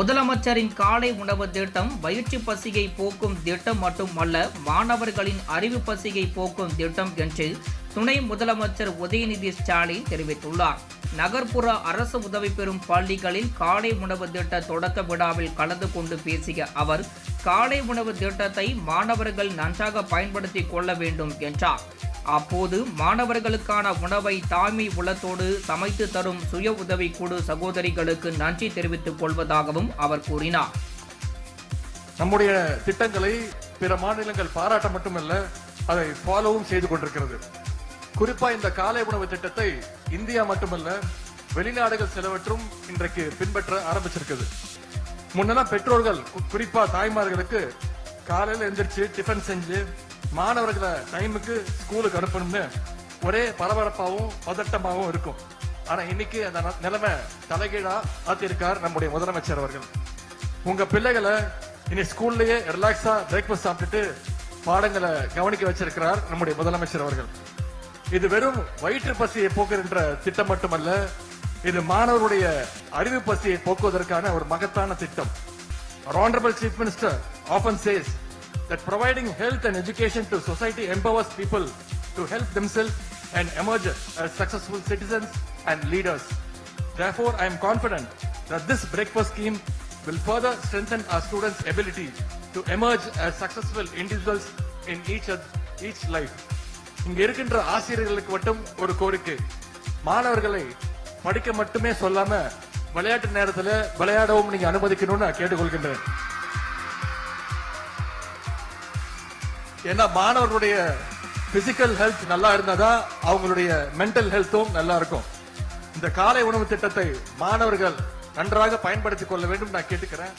முதலமைச்சரின் காலை உணவு திட்டம் வயிற்று பசியை போக்கும் திட்டம் மட்டுமல்ல, மாணவர்களின் அறிவு பசியை போக்கும் திட்டம் என்று துணை முதலமைச்சர் உதயநிதி ஸ்டாலின் தெரிவித்துள்ளார். நகர்ப்புற அரசு உதவி பெறும் பள்ளிகளில் காலை உணவு திட்ட தொடக்க விழாவில் கலந்து கொண்டு பேசிய அவர், காலை உணவு திட்டத்தை மாணவர்கள் நன்றாக பயன்படுத்திக் கொள்ள வேண்டும் என்றார். அப்போது மாணவர்களுக்கான உணவை தாய்மை உள்ளத்தோடு சமைத்து தரும் சுய உதவி குழு சகோதரிகளுக்கு நன்றி தெரிவித்துக் கொள்வதாகவும் அவர் கூறினார். நம்முடைய திட்டங்களை பிற மாநிலங்கள் பாராட்ட மட்டுமல்ல, அதை ஃபாலோவும் செய்து கொண்டிருக்கிறது. குறிப்பா இந்த காலை உணவு திட்டத்தை இந்தியா மட்டுமல்ல, வெளிநாடுகள் சிலவற்றும் இன்றைக்கு பின்பற்ற ஆரம்பிச்சிருக்குது. முன்னெல்லாம் பெற்றோர்கள் குறிப்பா தாய்மார்களுக்கு காலையில எந்திரிச்சு டிஃபன் செஞ்சு மாணவர்களை டைமுக்கு ஸ்கூலுக்கு அனுப்பணும்னு ஒரே பரபரப்பாகவும் பதட்டமாகவும் இருக்கும். ஆனா இன்னைக்கு அந்த நிலைமை தலைகீழா ஆத்திருக்கார் நம்முடைய முதலமைச்சர் அவர்கள். உங்க பிள்ளைகளை இனி ஸ்கூல்லயே ரிலாக்ஸா பிரேக்ஃபாஸ்ட் சாப்பிட்டுட்டு பாடங்களை கவனிக்க வச்சிருக்கிறார் நம்முடைய முதலமைச்சர் அவர்கள். இது வெறும் வயிற்று பசியை போக்குகின்ற திட்டம் மட்டுமல்ல, இது மாணவருடைய அறிவு பசியை போக்குவதற்கான ஒரு மகத்தான திட்டம். Our Honorable Chief Minister often says that providing health and education to society empowers people to help themselves and emerge as successful citizens and leaders. Therefore, I am confident that this breakfast scheme will further strengthen our students' ability to emerge as successful individuals in each life. இங்க இருக்கின்ற ஆசிரியர்களுக்கு மட்டும் ஒரு கோரிக்கை, மாணவர்களை படிக்க மட்டுமே சொல்லாம விளையாட்டு நேரத்தில் விளையாடவும் நீங்க அனுமதிக்கணும்னு நான் கேட்டுக்கொள்கின்றேன். ஏன்னா மாணவர்களுடைய பிசிக்கல் ஹெல்த் நல்லா இருந்தாதான் அவங்களுடைய மென்டல் ஹெல்த்தும் நல்லா இருக்கும். இந்த காலை உணவு திட்டத்தை மாணவர்கள் நன்றாக பயன்படுத்திக் கொள்ள வேண்டும் நான் கேட்டுக்கிறேன்.